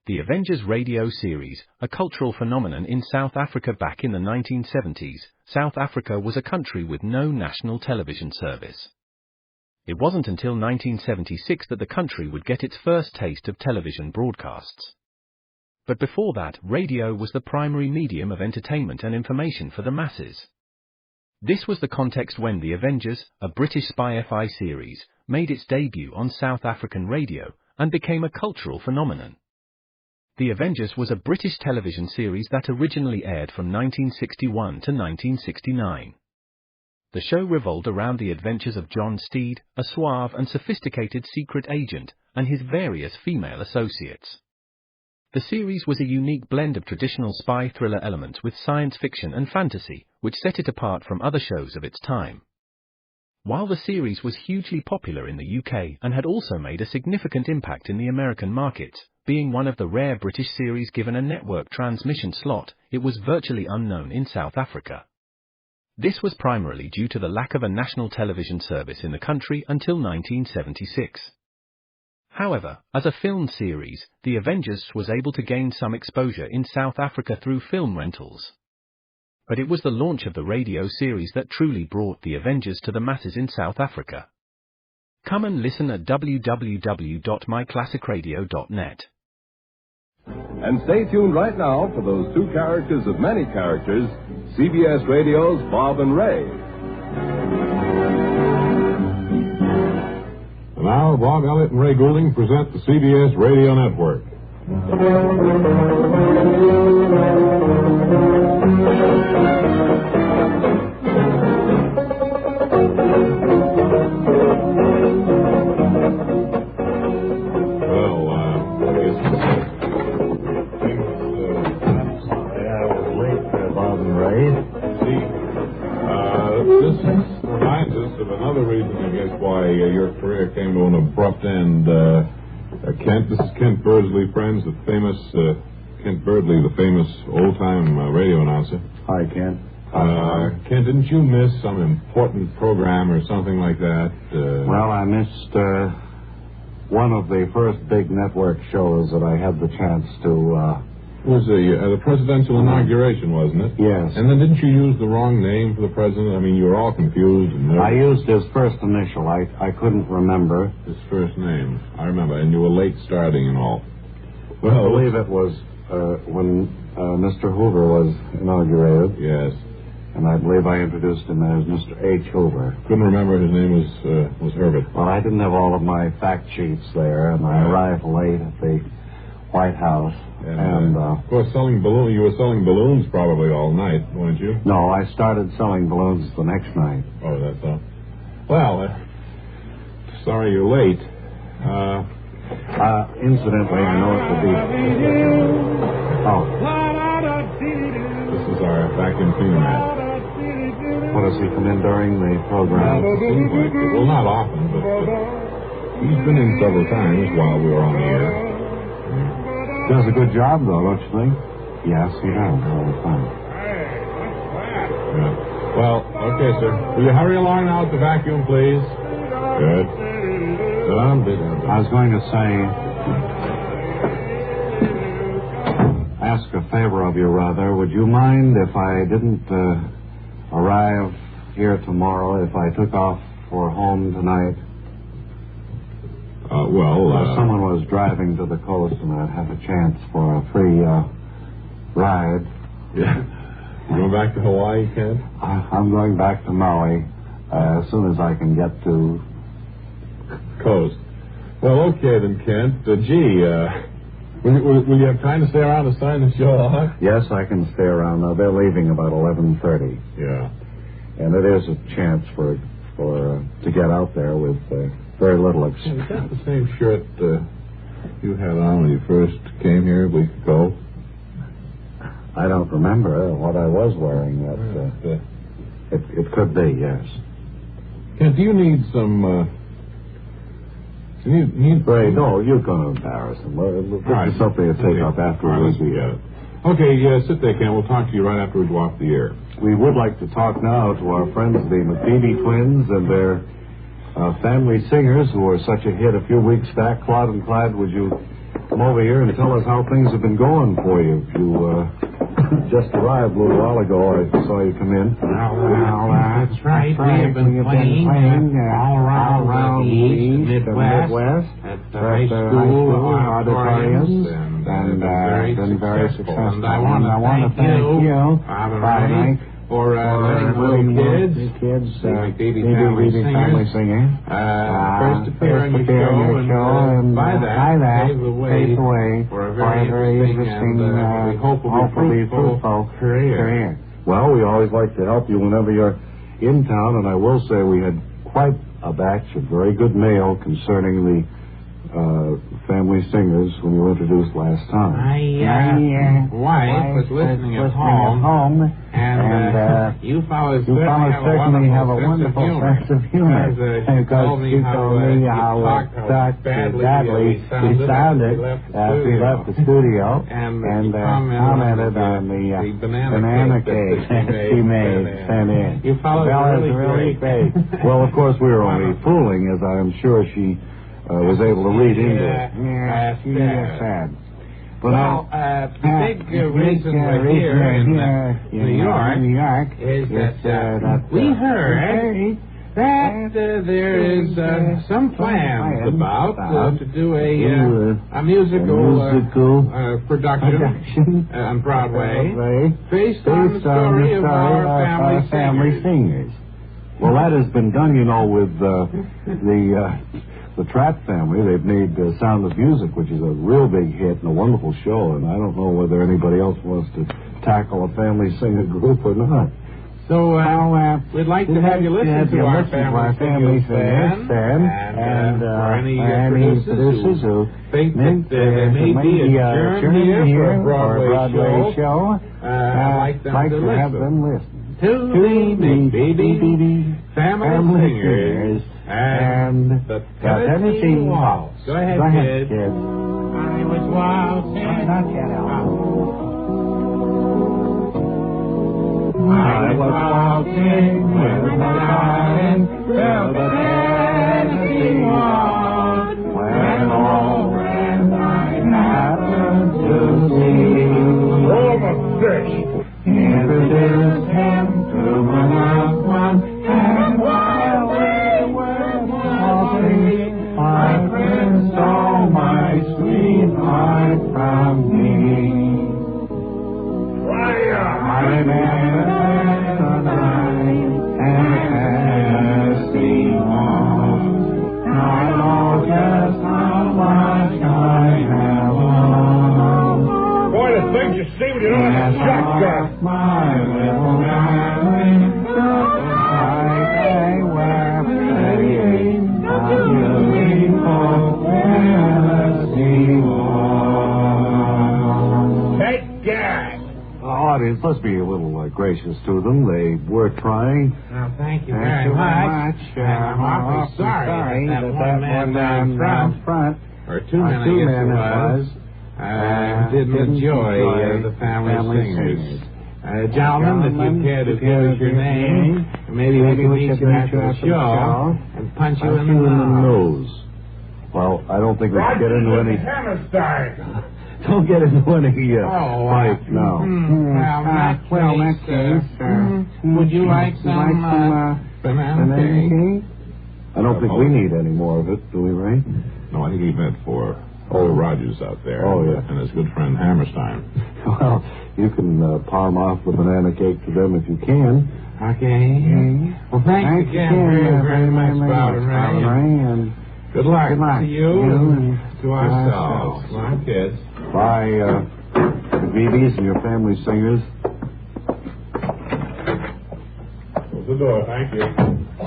The Avengers radio series, a cultural phenomenon in South Africa back in the 1970s. South Africa was a country with no national television service. It wasn't until 1976 that the country would get its first taste of television broadcasts. But before that, radio was the primary medium of entertainment and information for the masses. This was the context when The Avengers, a British spy FI series, made its debut on South African radio and became a cultural phenomenon. The Avengers was a British television series that originally aired from 1961 to 1969. The show revolved around the adventures of John Steed, a suave and sophisticated secret agent, and his various female associates. The series was a unique blend of traditional spy thriller elements with science fiction and fantasy, which set it apart from other shows of its time. While the series was hugely popular in the UK and had also made a significant impact in the American markets, being one of the rare British series given a network transmission slot, it was virtually unknown in South Africa. This was primarily due to the lack of a national television service in the country until 1976. However, as a film series, The Avengers was able to gain some exposure in South Africa through film rentals. But it was the launch of the radio series that truly brought The Avengers to the masses in South Africa. Come and listen at www.myclassicradio.net. And stay tuned right now for those two characters of many characters, CBS Radio's Bob and Ray. And now, Bob, Elliott, and Ray Goulding present the CBS Radio Network. This reminds us of another reason, I guess, why your career came to an abrupt end. Kent, this is Kent Birdsley, friends, the famous Kent Birdsley, the famous old-time radio announcer. Hi, Kent. Kent, didn't you miss some important program or something like that? Well, I missed one of the first big network shows that I had the chance to... It was the presidential inauguration, wasn't it? Yes. And then didn't you use the wrong name for the president? I mean, you were all confused. And I used his first initial. I couldn't remember. His first name. I remember. And you were late starting and all. Well, I believe it was when Mr. Hoover was inaugurated. Yes. And I believe I introduced him as Mr. H. Hoover. Couldn't remember his name was Herbert. Well, I didn't have all of my fact sheets there, and I arrived late at the White House. And of course, you were selling balloons probably all night, weren't you? No, I started selling balloons the next night. Oh, that's all. Well, sorry you're late. Incidentally, I know it will be... Oh. This is our vacuum cleaner man. What, does he come in during the program? It seems like it. Well, not often, but he's been in several times while we were on the air. Does a good job, though, don't you think? Yes, he does all the time. Yeah. Well, okay, sir. Will you hurry along now with the vacuum, please? Good. I was going to say, ask a favor of you, rather. Would you mind if I didn't arrive here tomorrow, if I took off for home tonight? Someone was driving to the coast, and I'd have a chance for a free ride. Yeah. You going back to Hawaii, Kent? I'm going back to Maui as soon as I can get to... Coast. Well, okay then, Kent. Will you have time to stay around to sign the show off? Yes, I can stay around now. They're leaving about 11:30. Yeah. And it is a chance to get out there with... very little Is that the same shirt you had on when you first came here a week ago? I don't remember what I was wearing. It could be, yes. Kent, do you need some... Ray, no, you're going to embarrass him. This is something to take up afterwards. Okay, sit there, Kent. We'll talk to you right after we go off the air. We would like to talk now to our friends, the Matinee twins, and their... family singers who were such a hit a few weeks back. Claude and Clyde, would you come over here and tell us how things have been going for you. You just arrived a little while ago. I saw you come in. Well, that's right. We have been playing all around the East, Midwest, at the high school auditoriums, and been very successful. And I want to thank you, Bob and Ray, for letting little kids baby family singing, first appear on your show, and by that pave the way for a very interesting, we hope will be fruitful career. Well, we always like to help you whenever you're in town, and I will say we had quite a batch of very good mail concerning the family singers when you were introduced last time. My wife was listening at home, and you fellas certainly have a wonderful sense of humor. Because you told me how badly we sounded as we left the studio, and commented on the banana cake that she made sent in. You fellas are really great. Well, of course, we were only fooling, as I'm sure she was able to read into it. Yes, sad. But the big reason we're here in New York is that we heard that there is some plans about to do a musical production on Broadway based on the story of our family singers. Well, that has been done, you know, with the Trapp family. They've made Sound of Music, which is a real big hit and a wonderful show, and I don't know whether anybody else wants to tackle a family singer group or not. So, we'd like to have you listen to our family singers, and for any producers who think that there may be a germ here for a Broadway show, I'd like to have them listen to the baby family singers and the Tennessee Waltz. Go ahead, kids. I was waltzing. Not yet, I was waltzing with my darling till the Tennessee Waltz, when all friends I happened to see. Oh, the fish! Introduced him to my loved one, and while we were waltzing, my friend stole my sweetheart from me. I remember the night and Tennessee Waltz. I know just how much I have loved. Boy, the things you see when you don't have a shotgun. My little darling, they were playing a beautiful Tennessee Waltz. Take that! Audience, let's be a little gracious to them. They were trying. Well, thank you very much. And I'm awfully sorry that one man down front, or two men, I guess it was, didn't enjoy the family singers. Gentlemen, if you care to give us your name, maybe we can meet you after the show and punch you in the nose. Well, I don't think we can get into any... Hammerstein! Don't get into any fight, no. Well, in that case, would you like some banana cake? I don't think we need any more of it, do we, Ray? No, I think he meant for old Rogers out there. Oh, yeah. And his good friend Hammerstein. Well, you can palm off the banana cake to them if you can. Okay. Well, thanks again very, very much, Bob and Ray. And good luck to you and to ourselves. Come on, kids. Bye, the BBs and your family singers. Close the door, thank you.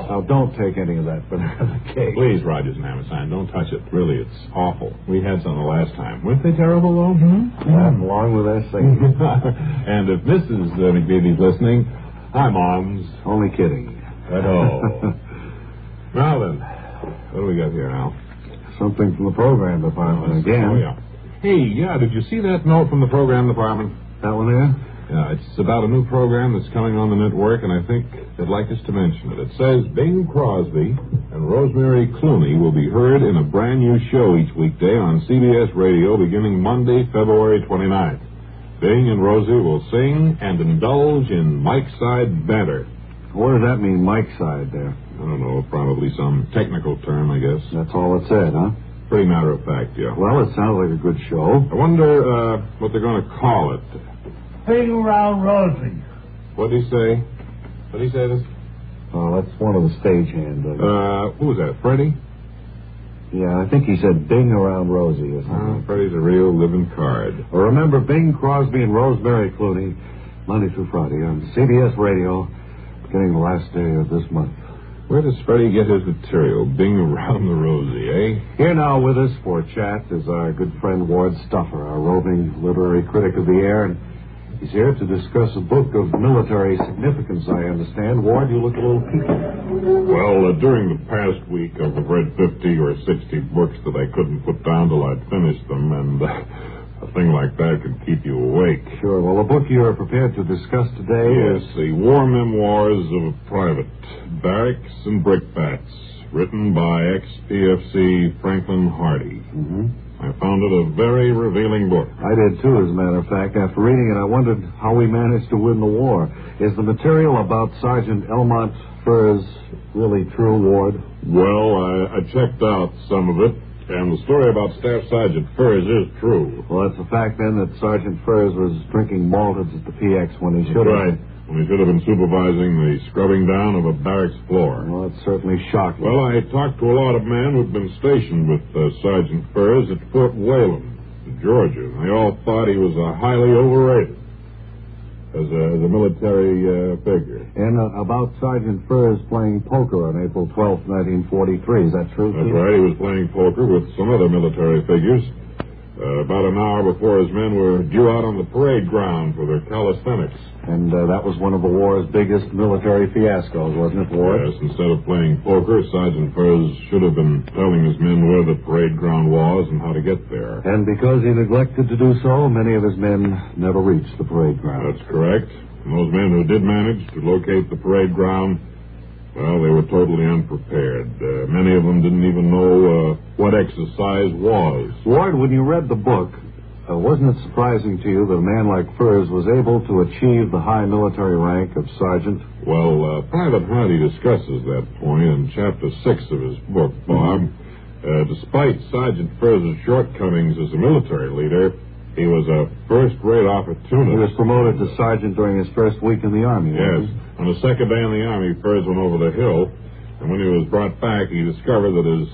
Now, don't take any of that banana cake. Please, Rogers and Hammerstein, don't touch it. Really, it's awful. We had some the last time. Weren't they terrible, though? Mm-hmm. Along with their singing. And if Mrs. McBeebe's listening, hi, Moms. Only kidding. Oh. Well, then, what do we got here now? Something from the program department again. Oh, yeah. Hey, did you see that note from the program department? That one there? Yeah, it's about a new program that's coming on the network, and I think they'd like us to mention it. It says Bing Crosby And Rosemary Clooney will be heard in a brand new show each weekday on CBS Radio beginning Monday, February 29th. Bing and Rosie will sing and indulge in Mike's Side banter. What does that mean, Mike's Side, there? I don't know, probably some technical term, I guess. That's all it said, huh? Pretty matter of fact, yeah. Well, it sounds like a good show. I wonder what they're going to call it. Bing around Rosie. What'd he say? What'd he say this? Oh, that's one of the stagehands. Who was that, Freddie? Yeah, I think he said Bing around Rosie or something. Freddie's a real living card. Well, remember Bing Crosby and Rosemary Clooney, Monday through Friday on CBS Radio, beginning the last day of this month. Where does Freddie get his material? Bing around the Rosie, eh? Here now with us for a chat is our good friend Ward Stuffer, our roving literary critic of the air, and he's here to discuss a book of military significance, I understand. Ward, you look a little peaked. Well, during the past week, I've read 50 or 60 books that I couldn't put down till I'd finished them, and a thing like that could keep you awake. Sure. Well, the book you are prepared to discuss today is The War Memoirs of a Private, Barracks and Brickbats, written by ex-PFC Franklin Hardy. Mm-hmm. I found it a very revealing book. I did, too, as a matter of fact. After reading it, I wondered how we managed to win the war. Is the material about Sergeant Elmont Furs really true, Ward? Well, I checked out some of it, and the story about Staff Sergeant Furs is true. Well, it's a fact, then, that Sergeant Furs was drinking malteds at the PX when he should have. Right. When he should have been supervising the scrubbing down of a barracks floor. Well, it's certainly shocking. Well, I talked to a lot of men who'd been stationed with Sergeant Furs at Fort Whalen, Georgia. They all thought he was highly overrated as a military figure. And about Sergeant Furs playing poker on April 12th, 1943. Is that true, That's Steve? right. He was playing poker with some other military figures. About an hour before his men were due out on the parade ground for their calisthenics. And that was one of the war's biggest military fiascos, wasn't it, Ward? Yes, instead of playing poker, Sergeant Furs should have been telling his men where the parade ground was and how to get there. And because he neglected to do so, many of his men never reached the parade ground. That's correct. And those men who did manage to locate the parade ground, well, they were totally unprepared. Many of them didn't even know what exercise was. Ward, when you read the book, wasn't it surprising to you that a man like Furs was able to achieve the high military rank of sergeant? Well, Private Hardy discusses that point in Chapter 6 of his book, Bob. Despite Sergeant Furs' shortcomings as a military leader, he was a first-rate opportunist. He was promoted to sergeant during his first week in the Army. Yes. On the second day in the Army, Furs went over the hill, and when he was brought back, he discovered that his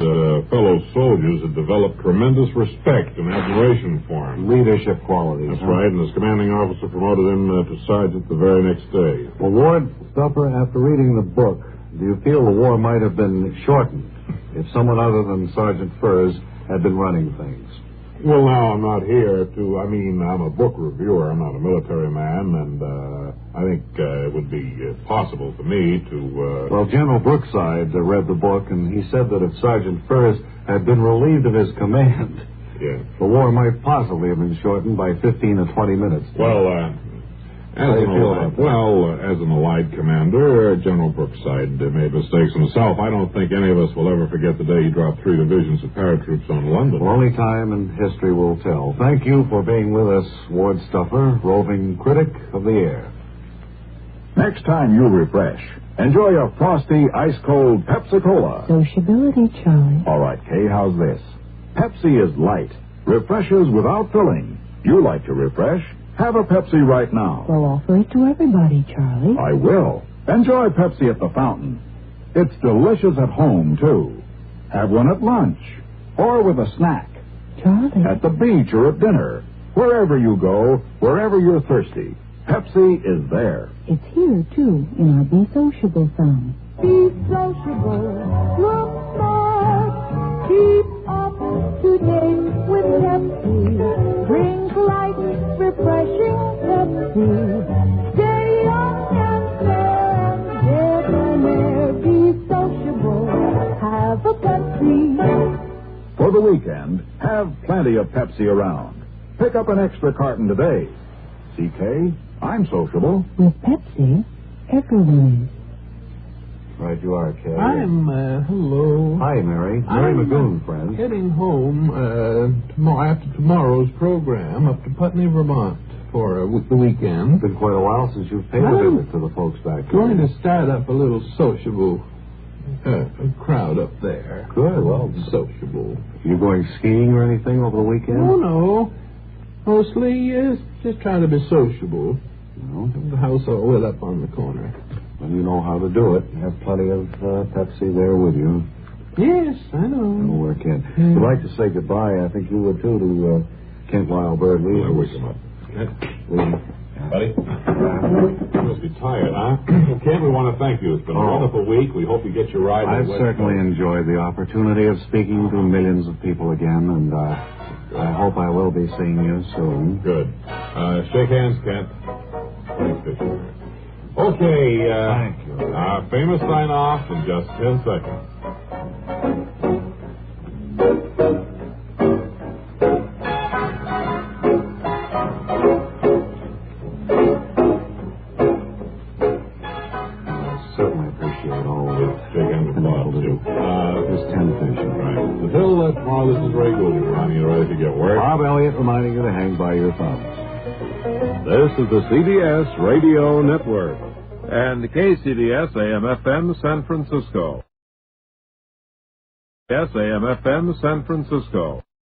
fellow soldiers had developed tremendous respect and admiration for him. Leadership qualities. That's right, and his commanding officer promoted him to sergeant the very next day. Well, Ward Stuffer, after reading the book, do you feel the war might have been shortened if someone other than Sergeant Furs had been running things? Well, now, I'm not here I'm a book reviewer. I'm not a military man, and I think it would be possible for me to... Well, General Brookside read the book, and he said that if Sergeant Furs had been relieved of his command, yeah, the war might possibly have been shortened by 15 or 20 minutes. Well, as an allied commander, General Brookside made mistakes himself. I don't think any of us will ever forget the day he dropped 3 divisions of paratroops on London. Well, only time and history will tell. Thank you for being with us, Ward Stuffer, roving critic of the air. Next time you refresh, enjoy a frosty, ice-cold Pepsi-Cola. Sociability, Charlie. All right, Kay, how's this? Pepsi is light, refreshes without filling. You like to refresh? Have a Pepsi right now. We'll offer it to everybody, Charlie. I will. Enjoy Pepsi at the fountain. It's delicious at home, too. Have one at lunch or with a snack. Charlie. At the beach or at dinner. Wherever you go, wherever you're thirsty, Pepsi is there. It's here, too, in our Be Sociable song. Be sociable, look smart, keep up to date with Pepsi. Drink light, refreshing Pepsi. Stay young and fair and debonair. Be sociable, have a Pepsi. For the weekend, have plenty of Pepsi around. Pick up an extra carton today. CK, I'm sociable. With Pepsi, everyone is. Right, you are, Kay. Hello. Hi, Mary. Mary McGoon, friend. Heading home after tomorrow's program up to Putney, Vermont for the weekend. It's been quite a while since you've paid a visit to the folks back there. Going to start up a little sociable crowd up there. Good, well. Sociable. You going skiing or anything over the weekend? Oh, no. Mostly just trying to be sociable. No. The house all lit up on the corner. Well, you know how to do it. You have plenty of Pepsi there with you. Yes, I know. It'll work in. We'd like to say goodbye. I think you would, too, to Kent Lyle Birdley. I wake him up. Buddy? You must be tired, huh? Kent, we want to thank you. It's been a wonderful week. We hope you get your ride. I've certainly enjoyed the opportunity of speaking to millions of people again, and I hope I will be seeing you soon. Good. Shake hands, Kent. Thanks, Fisher. Okay, thank you. Our famous sign-off in just 10 seconds. Certainly appreciate all of it. Shake hands with Bob, too. There's 10 fishing. Right. Until tomorrow, this is Ray Goulding reminding you ready to get work. Bob Elliott reminding you to hang by your thumbs. This is the CBS Radio Network and KCBS AM/FM San Francisco. AM/FM San Francisco.